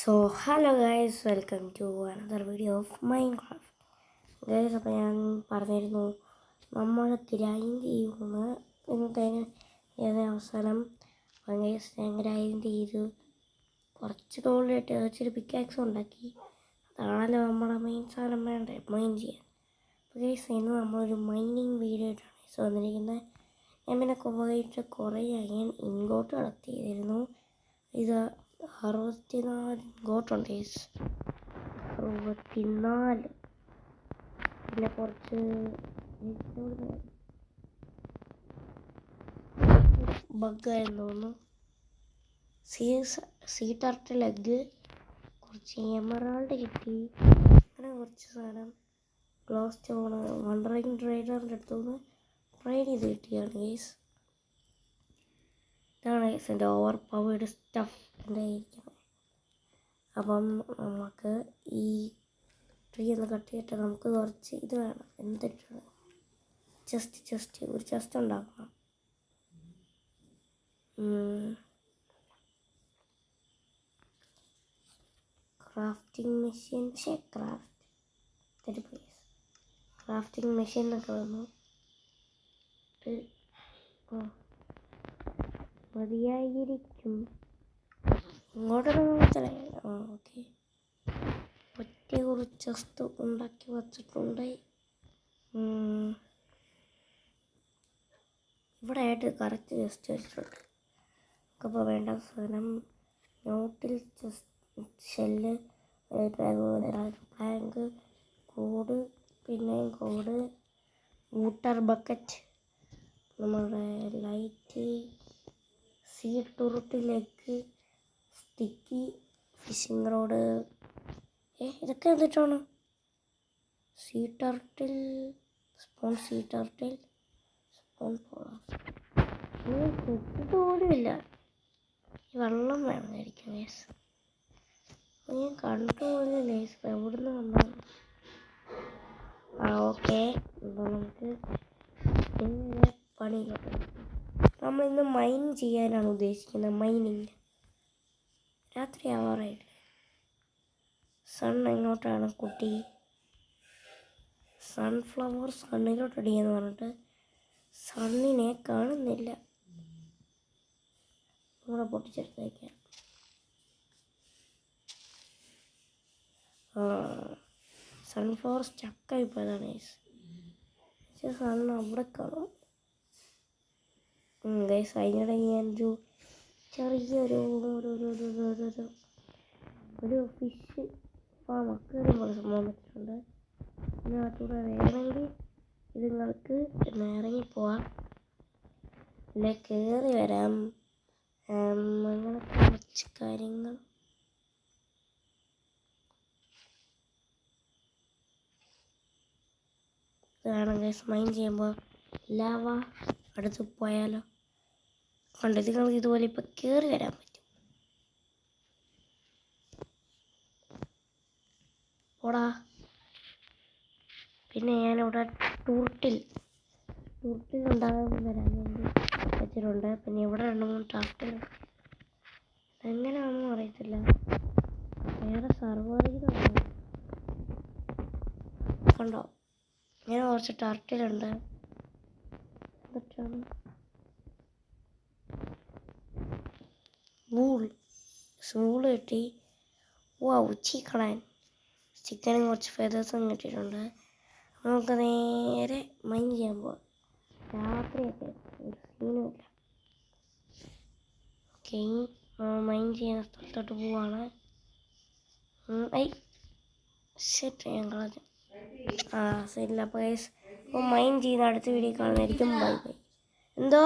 So hello guys, welcome to another video of Minecraft. Guys, അപ്പോൾ ഞാൻ പറഞ്ഞിരുന്നു നമ്മൾ ഗ്രൈൻഡ് ചെയ്യുന്ന ഇന്നത്തെ അവസാനം. അപ്പം ഗൈസ്, ഞാൻ ഗ്രൈൻഡ് ചെയ്ത് കുറച്ച് ഗോൾഡിട്ട് ഇച്ചിരി പിക്കാക്സ് ഉണ്ടാക്കി. അതാണല്ലോ നമ്മുടെ മെയിൻ സാധനം വേണ്ടേ, മൈൻ ചെയ്യാൻ. അപ്പോൾ ഗൈസ്, ഇന്ന് നമ്മളൊരു മൈനിങ് വീഡിയോ ആയിട്ടാണ് ഗൈസ് വന്നിരിക്കുന്നത്. ഞാൻ പിന്നെ പോയിട്ട് കുറേ ഞാൻ ഇൻഗോട്ട് കളക്ട് ചെയ്തിരുന്നു. ഇത് 64 ഇൻഗോട്ടുണ്ട് ഗൈസ്, 64. പിന്നെ കുറച്ച് ബഗ്ഗായിരുന്നു തോന്നുന്നു. സീ ടർട്ടിൽ എഗ്ഗ്, കുറച്ച് എമറാൾഡ് കിട്ടി, അങ്ങനെ കുറച്ച് സാധനം. ഗ്ലോ സ്റ്റോണ് വണ്ടറിങ് ട്രേഡറിൻ്റെ അടുത്തുനിന്ന് ട്രേഡ് ചെയ്ത് കിട്ടിയാണ് ഗൈസ്. ഇതാണ് ഗൈസ് എൻ്റെ ഓവർ പവേർഡ് സ്റ്റഫ് എൻ്റെ ഇരിക്കുന്നത്. അപ്പം നമുക്ക് ഈ ട്രീ ഒന്ന് കട്ട് ചെയ്തിട്ട് നമുക്ക് കുറച്ച് ഇത് വേണം. എന്തിട്ടാണ് ഒരു ചെസ്റ്റ് ഉണ്ടാക്കണം. ക്രാഫ്റ്റിംഗ് മെഷീൻ, ക്രാഫ്റ്റിംഗ് മെഷീൻ എന്നൊക്കെ വന്നു. മതിയായിരിക്കും. ഇങ്ങോട്ടൊന്നും ഓക്കെ. ഒറ്റ കുറച്ച് ചെസ്റ്റ് ഉണ്ടാക്കി വച്ചിട്ടുണ്ട്. ഇവിടെ ആയിട്ട് കറക്റ്റ് ചെസ്റ്റ് വെച്ചിട്ടുണ്ട്. നമുക്കപ്പോൾ വേണ്ട സാധനം നോട്ടിൽ ഷെല്ല്, പ്ലാങ്ക്, കോഡ്, പിന്നെയും കോഡ്, വാട്ടർ ബക്കറ്റ്, നമ്മുടെ ലൈറ്റ്, സീഡ് ടൂറിലേക്ക്, സ്റ്റിക്കി, ഫിഷിംഗ് റോഡ്. ഇതൊക്കെ എന്നിട്ടാണ് സീ ടർട്ടിൽ സ്പോൺ പോലുമില്ല. ഈ വെള്ളം വേണം കഴിക്കാൻ ഗൈസ്. ഞാൻ കണ്ടുപോലില്ല ഗൈസ്, എവിടുന്ന് വന്നാണ്. ഓക്കെ, അപ്പോൾ നമുക്ക് ഇങ്ങനെ പണിയിലോട്ട്. നമ്മളിന്ന് മൈൻ ചെയ്യാനാണ് ഉദ്ദേശിക്കുന്നത്. മൈനിങ് രാത്രി ആവാറായില്ലേ. സൺ എങ്ങോട്ടാണ് കുട്ടി? സൺഫ്ലവർ സണ്ണിലോട്ട് അടിയെന്ന് പറഞ്ഞിട്ട് സണ്ണിനെ കാണുന്നില്ല. കൂടെ പൊട്ടിച്ചെടുത്തേക്കാം. സൺഫ്ലവർ സ്റ്റക്കായി പോയതാണ് ഗൈസ്. പക്ഷേ സണ്ണ് അവിടെ കാണും ഗൈസ്. അതിനിടെ ഞാനൊരു ചെറിയൊരു ഫിഷ് ഫാം അക്വേറിയം പോലെ സംഭവം വെച്ചിട്ടുണ്ട്. ഇതിനകത്തൂടെ വേണമെങ്കിൽ ഇതുങ്ങൾക്ക് ഇറങ്ങിപ്പോവാം, അല്ലെ കയറി വരാം. അങ്ങനെ കുറച്ച് കാര്യങ്ങൾ. ഇതാണ് ഗൈസ് മൈൻ ചെയ്യുമ്പോൾ ലാവ അടുത്ത് പോയാലോ. കണ്ട് നിങ്ങൾക്ക് ഇതുപോലെ ഇപ്പം കയറി വരാൻ പറ്റും. ഓടാ. പിന്നെ ഞാനിവിടെ ടൂർട്ടിൽ ഉണ്ടാകാൻ വരാൻ വേണ്ടി വെച്ചിട്ടുണ്ട്. പിന്നെ ഇവിടെ 2-3 ടർട്ടിൽ. എങ്ങനെയാണെന്നും അറിയത്തില്ല. വേറെ സർവറിലുണ്ട്. കണ്ടോ, ഇങ്ങനെ കുറച്ച് ടർട്ടിലുണ്ട്. എന്നിട്ടാണ് വൂള് കിട്ടി. ചിക്കനും കുറച്ച് ഫെതേഴ്സും കിട്ടിയിട്ടുണ്ട്. നമുക്ക് നേരെ മൈൻ ചെയ്യാൻ പോവാം. രാത്രിയൊക്കെ ഒരു സീനുമില്ല. ഓക്കെ, മൈൻ ചെയ്യുന്ന സ്ഥലത്തോട്ട് പോവാണ്. ഞാൻ കളഞ്ഞു. ശരിയില്ല. അപ്പോൾ ഗൈസ്, അപ്പോൾ മൈൻ ചെയ്യുന്ന അടുത്ത വീഡിയോ കാണുന്നതായിരിക്കും. Bye bye. എന്തോ